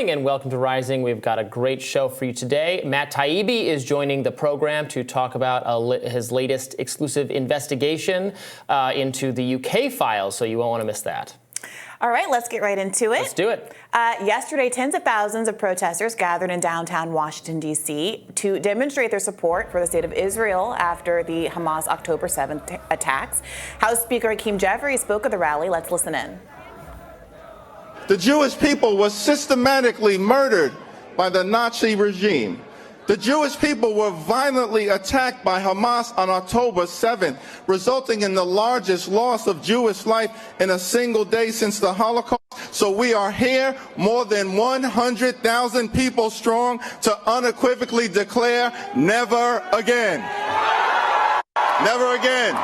morning and welcome to Rising. We've got a great show for you today. Matt Taibbi is joining the program to talk about his latest exclusive investigation into the UK files, so you won't want to miss that. All right, let's get right into it. Let's do it. Yesterday, tens of thousands of protesters gathered in downtown Washington, D.C. to demonstrate their support for the state of Israel after the Hamas October 7th attacks. House Speaker Hakeem Jeffries spoke at the rally. Let's listen in. The Jewish people were systematically murdered by the Nazi regime. The Jewish people were violently attacked by Hamas on October 7th, resulting in the largest loss of Jewish life in a single day since the Holocaust. So we are here, more than 100,000 people strong, to unequivocally declare never again. Never again.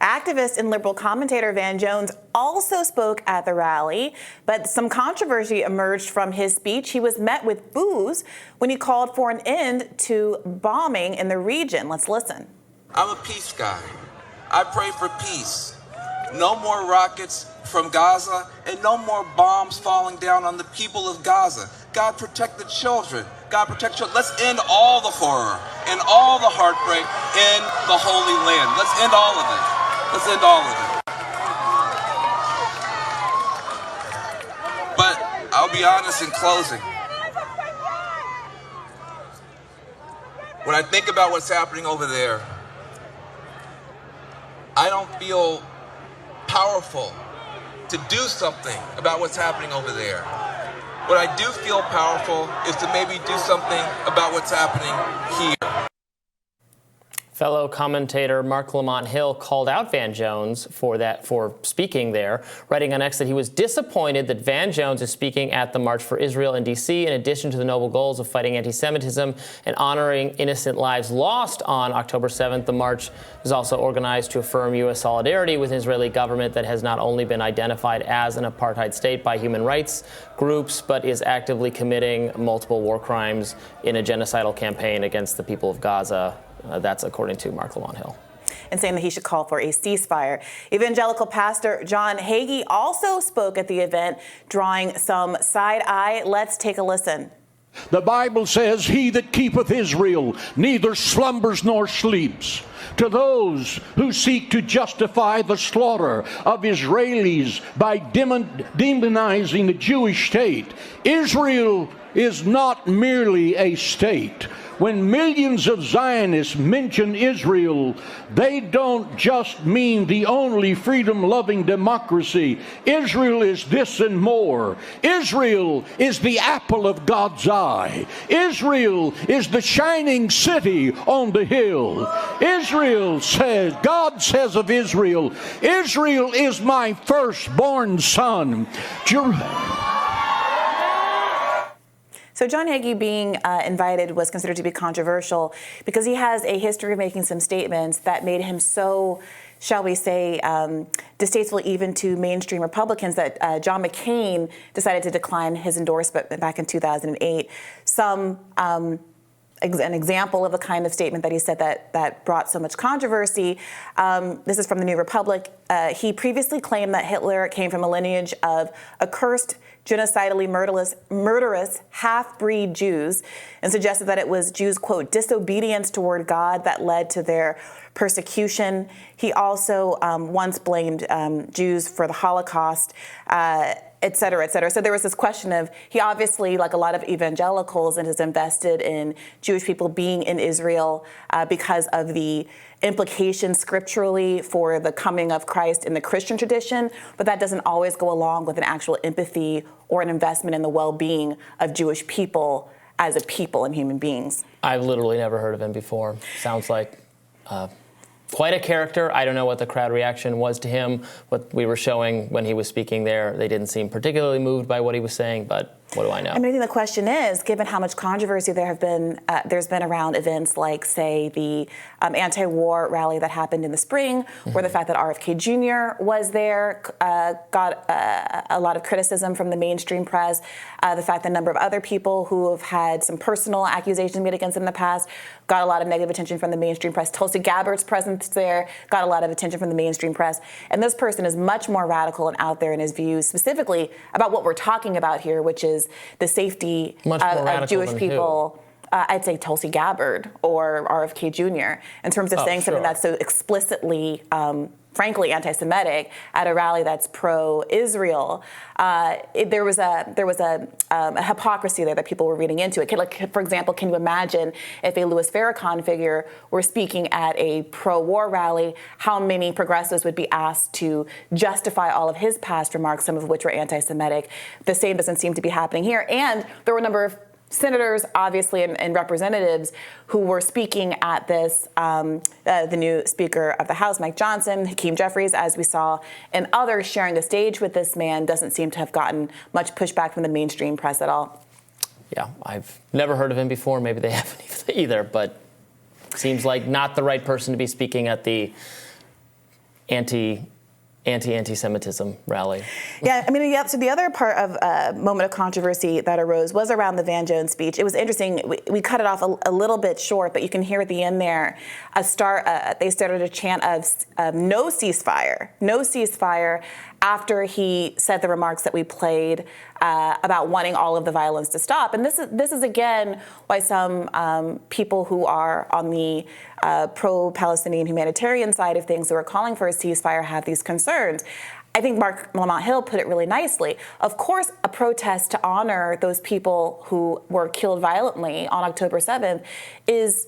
Activist and liberal commentator Van Jones also spoke at the rally, but some controversy emerged from his speech. He was met with boos when he called for an end to bombing in the region. Let's listen. I'm a peace guy. I pray for peace. No more rockets from Gaza and no more bombs falling down on the people of Gaza. God protect the children. God protect children. Let's end all the horror and all the heartbreak in the Holy Land. Let's end all of it. Let's end all of it. But I'll be honest in closing. When I think about what's happening over there, I don't feel powerful to do something about what's happening over there. What I do feel powerful is to maybe do something about what's happening here. Fellow commentator Mark Lamont Hill called out Van Jones for speaking there, writing on X that he was disappointed that Van Jones is speaking at the March for Israel in D.C. in addition to the noble goals of fighting anti-Semitism and honoring innocent lives lost on October 7th. The march is also organized to affirm U.S. solidarity with an Israeli government that has not only been identified as an apartheid state by human rights groups, but is actively committing multiple war crimes in a genocidal campaign against the people of Gaza. That's according to Mark Lamont Hill. And saying that he should call for a ceasefire. Evangelical pastor John Hagee also spoke at the event, drawing some side eye. Let's take a listen. The Bible says, "He that keepeth Israel neither slumbers nor sleeps." To those who seek to justify the slaughter of Israelis by demonizing the Jewish state, Israel is not merely a state. When millions of Zionists mention Israel, they don't just mean the only freedom-loving democracy. Israel is this and more. Israel is the apple of God's eye. Israel is the shining city on the hill. Israel says, God says of Israel, Israel is my firstborn son. So John Hagee being invited was considered to be controversial because he has a history of making some statements that made him so, shall we say, distasteful even to mainstream Republicans that John McCain decided to decline his endorsement back in 2008. An example of the kind of statement that he said that brought so much controversy. This is from the New Republic. He previously claimed that Hitler came from a lineage of accursed, genocidally murderous half-breed Jews, and suggested that it was Jews' quote disobedience toward God that led to their persecution. He also once blamed Jews for the Holocaust, et cetera, et cetera. So there was this question of, he obviously, like a lot of evangelicals, and is invested in Jewish people being in Israel because of the implications scripturally for the coming of Christ in the Christian tradition, but that doesn't always go along with an actual empathy or an investment in the well-being of Jewish people as a people and human beings. I've literally never heard of him before. Sounds like quite a character. I don't know what the crowd reaction was to him. What we were showing when he was speaking there, they didn't seem particularly moved by what he was saying, but What do I know? I mean, I think the question is, given how much controversy there's been around events like, say, the anti-war rally that happened in the spring, or the fact that RFK Jr. was there, got a lot of criticism from the mainstream press, the fact that a number of other people who have had some personal accusations made against them in the past got a lot of negative attention from the mainstream press. Tulsi Gabbard's presence there got a lot of attention from the mainstream press. And this person is much more radical and out there in his views, specifically about what we're talking about here, which is the safety of Jewish people. I'd say Tulsi Gabbard or RFK Jr. in terms of saying something that's so explicitly, frankly, anti-Semitic at a rally that's pro-Israel. There was a hypocrisy there that people were reading into it. Like, for example, can you imagine if a Louis Farrakhan figure were speaking at a pro-war rally, how many progressives would be asked to justify all of his past remarks, some of which were anti-Semitic? The same doesn't seem to be happening here. And there were a number of senators, obviously, and representatives who were speaking at this, the new Speaker of the House, Mike Johnson, Hakeem Jeffries, as we saw, and others sharing the stage with this man doesn't seem to have gotten much pushback from the mainstream press at all. Yeah, I've never heard of him before. Maybe they haven't either, but seems like not the right person to be speaking at the anti-Semitism rally. Yeah, I mean, so the other part of moment of controversy that arose was around the Van Jones speech. It was interesting. We cut it off a little bit short, but you can hear at the end there they started a chant of no ceasefire after he said the remarks that we played about wanting all of the violence to stop. And this is again why some people who are on the pro-Palestinian humanitarian side of things who are calling for a ceasefire have these concerns. I think Mark Lamont Hill put it really nicely. Of course, a protest to honor those people who were killed violently on October 7th is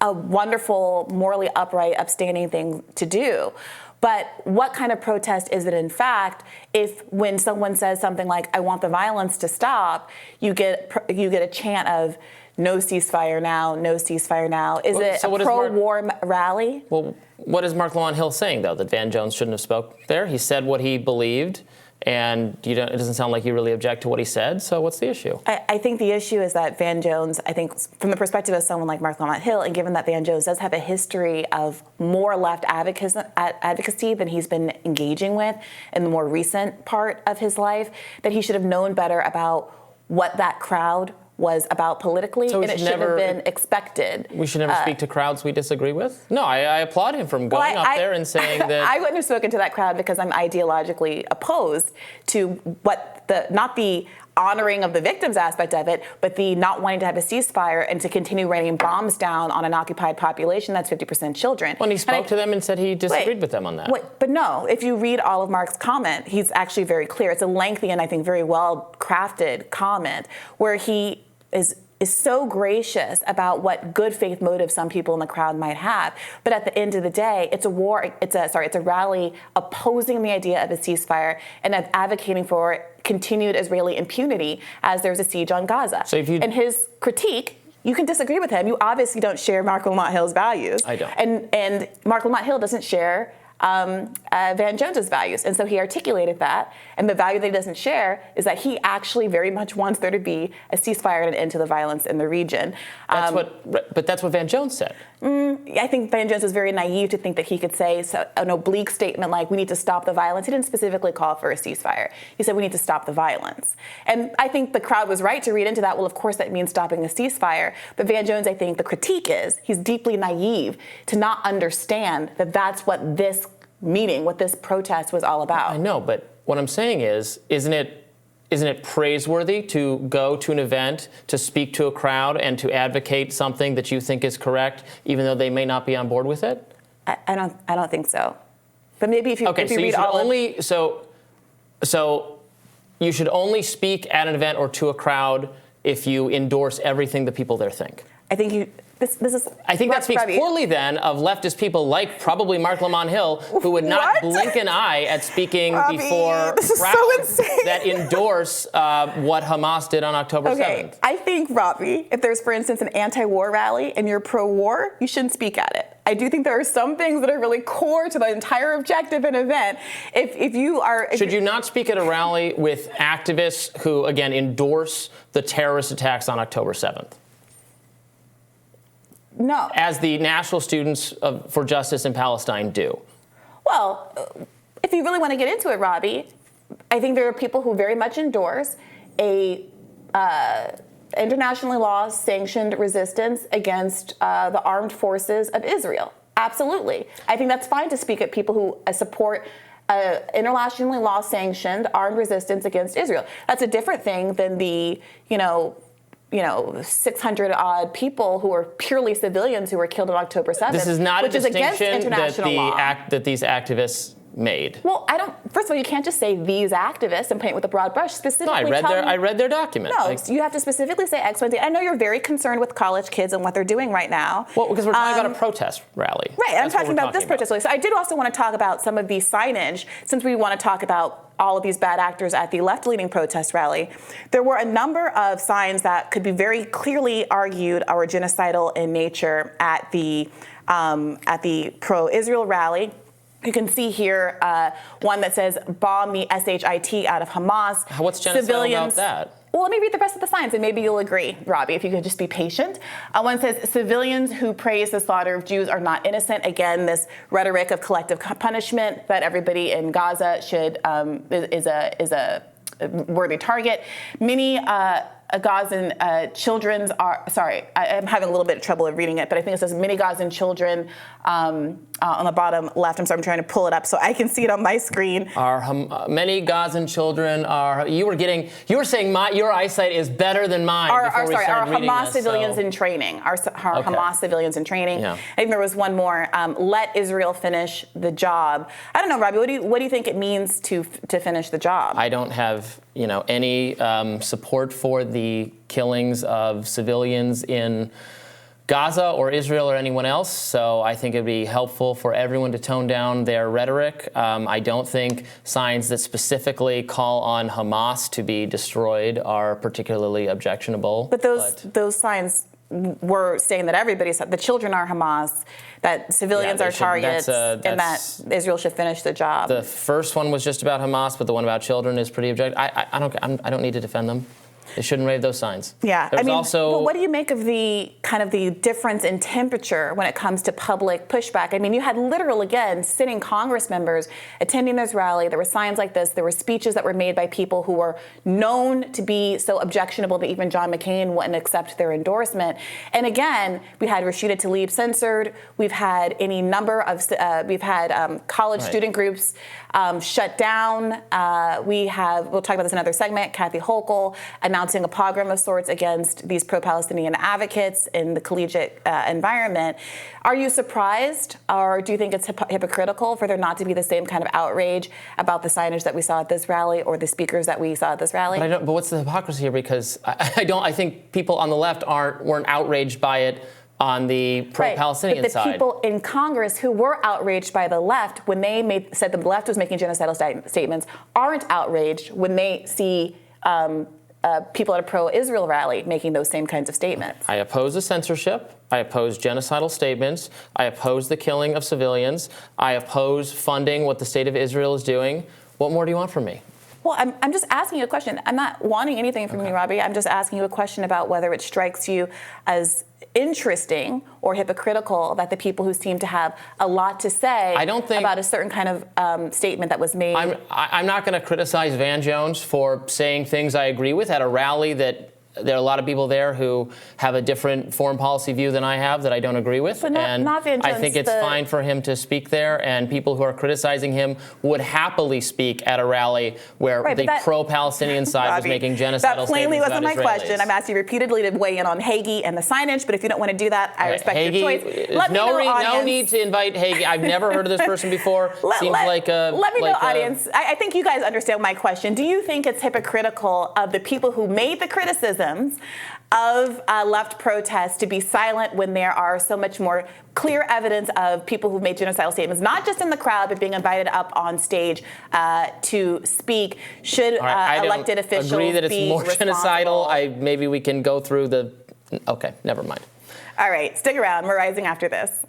a wonderful, morally upright, upstanding thing to do. But what kind of protest is it, in fact, if when someone says something like, I want the violence to stop, you get a chant of no ceasefire now, no ceasefire now? Is it a pro-war rally? Well, what is Mark Lamont Hill saying, though, that Van Jones shouldn't have spoke there? He said what he believed, and it doesn't sound like you really object to what he said, so what's the issue? I think the issue is that Van Jones, I think from the perspective of someone like Mark Lamont Hill, and given that Van Jones does have a history of more left advocacy than he's been engaging with in the more recent part of his life, that he should have known better about what that crowd was about politically, and it shouldn't have been expected. We should never speak to crowds we disagree with? No, I applaud him from going up there and saying that... I wouldn't have spoken to that crowd because I'm ideologically opposed to not the honoring of the victims aspect of it, but the not wanting to have a ceasefire and to continue raining bombs down on an occupied population that's 50% children. Well, and he spoke to them and said he disagreed with them on that. But no, if you read all of Mark's comment, he's actually very clear. It's a lengthy and I think very well-crafted comment where he is so gracious about what good faith motive some people in the crowd might have. But at the end of the day, it's a rally opposing the idea of a ceasefire and advocating for continued Israeli impunity as there's a siege on Gaza. And his critique, you can disagree with him. You obviously don't share Mark Lamont Hill's values. I don't. And Mark Lamont Hill doesn't share Van Jones's values. And so he articulated that. And the value that he doesn't share is that he actually very much wants there to be a ceasefire and an end to the violence in the region. But that's what Van Jones said. I think Van Jones was very naive to think that he could say an oblique statement like, we need to stop the violence. He didn't specifically call for a ceasefire. He said, we need to stop the violence. And I think the crowd was right to read into that. Well, of course, that means stopping a ceasefire. But Van Jones, I think the critique is he's deeply naive to not understand that that's what this meeting, what this protest was all about. I know, but what I'm saying is, isn't it praiseworthy to go to an event, to speak to a crowd, and to advocate something that you think is correct, even though they may not be on board with it? I don't think so. But maybe if you read all so you should only speak at an event or to a crowd if you endorse everything the people there think. I think I think that speaks poorly then of leftist people like probably Mark Lamont Hill, who would not blink an eye at speaking before crowds that endorse what Hamas did on October 7th. I think, Robby, if there's, for instance, an anti-war rally and you're pro-war, you shouldn't speak at it. I do think there are some things that are really core to the entire objective and event. If you are... Should you not speak at a rally with activists who, again, endorse the terrorist attacks on October 7th? No. As the National Students for Justice in Palestine do? Well, if you really want to get into it, Robby, I think there are people who very much endorse a internationally law-sanctioned resistance against the armed forces of Israel. Absolutely. I think that's fine to speak at people who support internationally law-sanctioned armed resistance against Israel. That's a different thing than the, 600-odd people who are purely civilians who were killed on October 7th. This is not a distinction that these activists made. Well, first of all, you can't just say these activists and paint with a broad brush. Specifically, no, I read their document. No, you have to specifically say X, Y, Z. I know you're very concerned with college kids and what they're doing right now. Well, because we're talking about a protest rally. Right, I'm talking about this protest rally. So I did also want to talk about some of the signage, since we want to talk about all of these bad actors at the left-leaning protest rally. There were a number of signs that could be very clearly argued are genocidal in nature at the pro-Israel rally. You can see here one that says, bomb the SHIT out of Hamas. What's genocidal about that? Well, let me read the rest of the signs, and maybe you'll agree, Robby, if you could just be patient. One says, civilians who praise the slaughter of Jews are not innocent. Again, this rhetoric of collective punishment that everybody in Gaza is a worthy target. Many Gazan children are, sorry, I'm having a little bit of trouble reading it, but I think it says many Gazan children on the bottom left. I'm sorry, I'm trying to pull it up so I can see it on my screen. Many Gazan children are, you were saying your eyesight is better than mine Our Hamas civilians in training. Our Hamas civilians in training. Yeah. I think there was one more, let Israel finish the job. I don't know, Robby, what do you think it means to finish the job? I don't have, any support for the killings of civilians in Gaza or Israel or anyone else, so I think it'd be helpful for everyone to tone down their rhetoric. I don't think signs that specifically call on Hamas to be destroyed are particularly objectionable. But those signs were saying that the children are Hamas, that civilians are targets, and that Israel should finish the job. The first one was just about Hamas, but the one about children is pretty objective. I don't need to defend them. They shouldn't raise those signs. Yeah, but what do you make of the kind of the difference in temperature when it comes to public pushback? I mean, you had literal, again, sitting Congress members attending this rally. There were signs like this. There were speeches that were made by people who were known to be so objectionable that even John McCain wouldn't accept their endorsement. And again, we had Rashida Tlaib censored. We've had any number of, college student groups shut down. We'll talk about this in another segment, Kathy Hochul announcing a pogrom of sorts against these pro-Palestinian advocates in the collegiate environment. Are you surprised, or do you think it's hypocritical for there not to be the same kind of outrage about the signage that we saw at this rally or the speakers that we saw at this rally? But what's the hypocrisy here? Because I think people on the left weren't outraged by it on the pro-Palestinian side. But the people in Congress who were outraged by the left when they said the left was making genocidal statements aren't outraged when they see people at a pro-Israel rally making those same kinds of statements. I oppose the censorship. I oppose genocidal statements. I oppose the killing of civilians. I oppose funding what the state of Israel is doing. What more do you want from me? Well, I'm just asking you a question. I'm not wanting anything from you, Robby. I'm just asking you a question about whether it strikes you as interesting or hypocritical that the people who seem to have a lot to say about a certain kind of statement that was made. I'm not going to criticize Van Jones for saying things I agree with at a rally that there are a lot of people there who have a different foreign policy view than I have that I don't agree with. But not Van Jones, I think it's fine for him to speak there, and people who are criticizing him would happily speak at a rally where the pro-Palestinian side was making genocidal statements about Israelis. That plainly wasn't my question. I'm asking you repeatedly to weigh in on Hagee and the signage, but if you don't want to do that, I respect your choice. No need to invite Hagee. I've never heard of this person before. Let me know, audience. I think you guys understand my question. Do you think it's hypocritical of the people who made the criticism of left protests to be silent when there are so much more clear evidence of people who've made genocidal statements, not just in the crowd, but being invited up on stage to speak? Should elected officials agree that it's more genocidal? responsible? Maybe we can go through the... Okay, never mind. All right, stick around. We're rising after this.